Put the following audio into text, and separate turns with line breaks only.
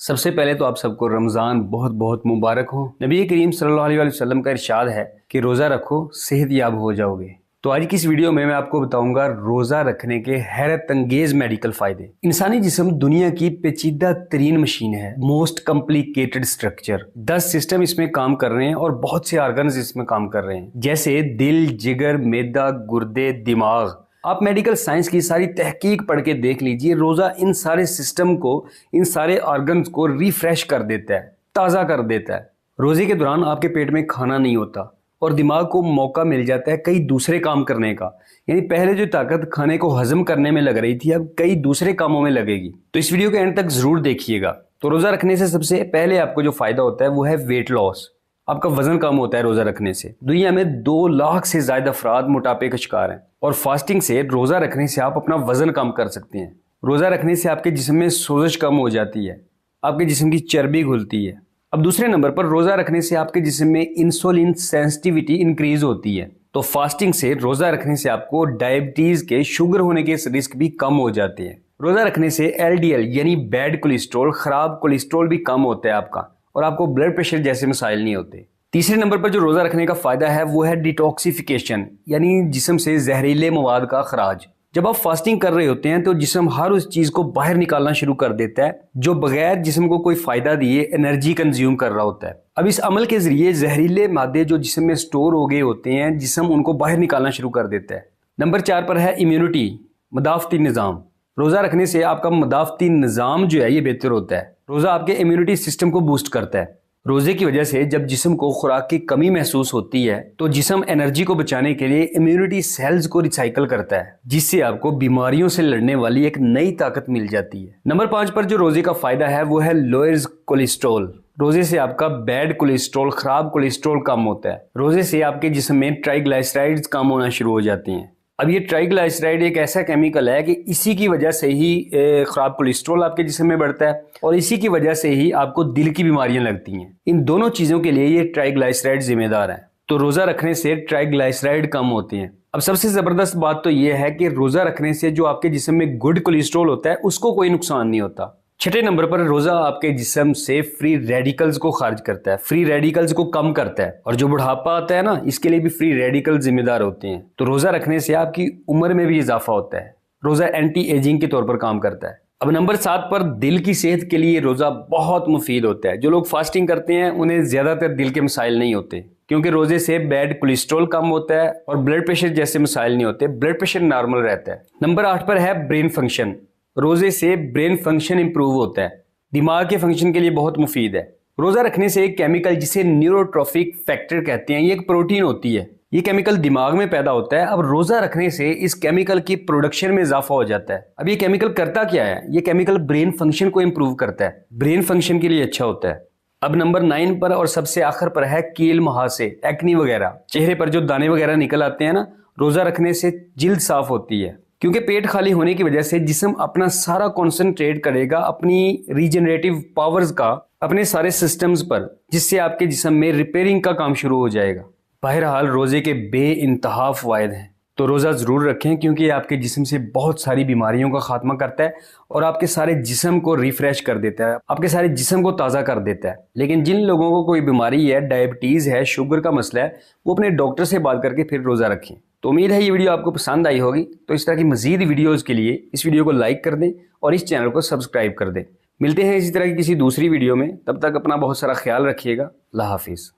सबसे पहले तो आप सबको रमज़ान बहुत बहुत मुबारक हो। नबी करीम सल्लल्लाहु अलैहि वसल्लम का इरशाद है कि रोज़ा रखो सेहत याब हो जाओगे। तो आज की इस वीडियो में मैं आपको बताऊंगा रोज़ा रखने के हैरत अंगेज मेडिकल फ़ायदे। इंसानी जिस्म दुनिया की पेचीदा तरीन मशीन है, मोस्ट कॉम्प्लिकेटेड स्ट्रक्चर। 10 सिस्टम इसमें काम कर रहे हैं और बहुत से ऑर्गन्स इसमें काम कर रहे हैं, जैसे दिल, जिगर, मैदा, गुर्दे, दिमाग। आप मेडिकल साइंस की सारी तहकीक पढ़ के देख लीजिए, रोज़ा इन सारे सिस्टम को, इन सारे ऑर्गन्स को रिफ्रेश कर देता है, ताज़ा कर देता है। रोज़े के दौरान आपके पेट में खाना नहीं होता और दिमाग को मौका मिल जाता है कई दूसरे काम करने का। यानी पहले जो ताकत खाने को हजम करने में लग रही थी, अब कई दूसरे कामों में लगेगी। तो इस वीडियो के एंड तक जरूर देखिएगा। तो रोज़ा रखने से सबसे पहले आपको जो फायदा होता है वो है वेट लॉस। आपका वजन कम होता है रोज़ा रखने से। दुनिया में 2 लाख से ज्यादा अफराद मोटापे का शिकार हैं और फास्टिंग से, रोज़ा रखने से आप अपना वजन कम कर सकते हैं। रोज़ा रखने से आपके जिस्म में सोजिश कम हो जाती है, आपके जिस्म की चर्बी घुलती है। अब दूसरे नंबर पर रोज़ा रखने से आपके जिस्म में इंसुलिन सेंसिटिविटी इंक्रीज होती है। तो फास्टिंग से, रोज़ा रखने से आपको डायबिटीज के, शुगर होने के रिस्क भी कम हो जाते हैं। रोज़ा रखने से LDL यानी बैड कोलेस्ट्रॉल, खराब कोलेस्ट्रॉल भी कम होता है आपका, और आपको ब्लड प्रेशर जैसे मसाइल नहीं होते। तीसरे नंबर पर जो रोज़ा रखने का फायदा है वो है डिटॉक्सिफिकेशन, यानी जिस्म से जहरीले मवाद का खराज। जब आप फास्टिंग कर रहे होते हैं तो जिस्म हर उस चीज को बाहर निकालना शुरू कर देता है जो बगैर जिस्म को कोई फायदा दिए एनर्जी कंज्यूम कर रहा होता है। अब इस अमल के जरिए जहरीले मादे जो जिस्म में स्टोर हो गए होते हैं, जिस्म उनको बाहर निकालना शुरू कर देता है। नंबर 4 पर है इम्यूनिटी, मदाफती निज़ाम। रोज़ा रखने से आपका मदाफती निज़ाम जो है ये बेहतर होता है। रोज़ा आपके इम्यूनिटी सिस्टम को बूस्ट करता है। रोजे की वजह से जब जिस्म को खुराक की कमी महसूस होती है तो जिस्म एनर्जी को बचाने के लिए इम्यूनिटी सेल्स को रिसाइकल करता है, जिससे आपको बीमारियों से लड़ने वाली एक नई ताकत मिल जाती है। नंबर 5 पर जो रोजे का फायदा है वो है लोअर्स कोलेस्ट्रॉल। रोजे से आपका बैड कोलेस्ट्रॉल, खराब कोलेस्ट्रॉल कम होता है। रोजे से आपके जिस्म में ट्राइग्लिसराइड्स कम होना शुरू हो जाती हैं। अब ये ट्राइग्लिसराइड एक ऐसा केमिकल है कि इसी की वजह से ही खराब कोलेस्ट्रॉल आपके जिस्म में बढ़ता है और इसी की वजह से ही आपको दिल की बीमारियां लगती हैं। इन दोनों चीजों के लिए ये ट्राइग्लिसराइड जिम्मेदार हैं। तो रोजा रखने से ट्राइग्लिसराइड कम होते हैं। अब सबसे जबरदस्त बात तो ये है कि रोजा रखने से जो आपके जिस्म में गुड कोलेस्ट्रॉल होता है उसको कोई नुकसान नहीं होता। छठे नंबर पर रोजा आपके जिस्म से फ्री रेडिकल्स को खारिज करता है, फ्री रेडिकल्स को कम करता है। और जो बुढ़ापा आता है ना, इसके लिए भी फ्री रेडिकल जिम्मेदार होते हैं। तो रोजा रखने से आपकी उम्र में भी इजाफा होता है। रोजा एंटी एजिंग के तौर पर काम करता है। अब नंबर 7 पर दिल की सेहत के लिए रोजा बहुत मुफीद होता है। जो लोग फास्टिंग करते हैं उन्हें ज्यादातर दिल के मसाइल नहीं होते, क्योंकि रोजे से बैड कोलेस्ट्रॉल कम होता है और ब्लड प्रेशर जैसे मसाइल नहीं होते, ब्लड प्रेशर नॉर्मल रहता है। नंबर 8 पर है ब्रेन फंक्शन। रोजे से ब्रेन फंक्शन इंप्रूव होता है, दिमाग के फंक्शन के लिए बहुत मुफीद है। रोजा रखने से एक केमिकल जिसे न्यूरोट्रोफिक फैक्टर कहते हैं, ये एक प्रोटीन होती है, ये केमिकल दिमाग में पैदा होता है। अब रोजा रखने से इस केमिकल की प्रोडक्शन में इजाफा हो जाता है। अब ये केमिकल करता क्या है? ये केमिकल ब्रेन फंक्शन को इंप्रूव करता है, ब्रेन फंक्शन के लिए अच्छा होता है। अब नंबर 9 पर और सबसे आखिर पर है कील मुहासे, एक्नी वगैरह, चेहरे पर जो दाने वगैरह निकल आते हैं ना, रोजा रखने से जिल्द साफ होती है, क्योंकि पेट खाली होने की वजह से जिस्म अपना सारा कंसंट्रेट करेगा अपनी रीजनरेटिव पावर्स का अपने सारे सिस्टम्स पर, जिससे आपके जिस्म में रिपेयरिंग का काम शुरू हो जाएगा। बहरहाल रोजे के बेइंतहा फवायद हैं, तो रोजा जरूर रखें, क्योंकि ये आपके जिस्म से बहुत सारी बीमारियों का खात्मा करता है और आपके सारे जिस्म को रिफ्रेश कर देता है, आपके सारे जिस्म को ताज़ा कर देता है। लेकिन जिन लोगों को कोई बीमारी है, डायबिटीज़ है, शुगर का मसला है, वो अपने डॉक्टर से बात करके फिर रोज़ा रखें। तो उम्मीद है ये वीडियो आपको पसंद आई होगी। तो इस तरह की मजीद वीडियोज़ के लिए इस वीडियो को लाइक कर दें और इस चैनल को सब्सक्राइब कर दें। मिलते हैं इसी तरह की किसी दूसरी वीडियो में, तब तक अपना बहुत सारा ख्याल रखिएगा। अल्लाह हाफिज़।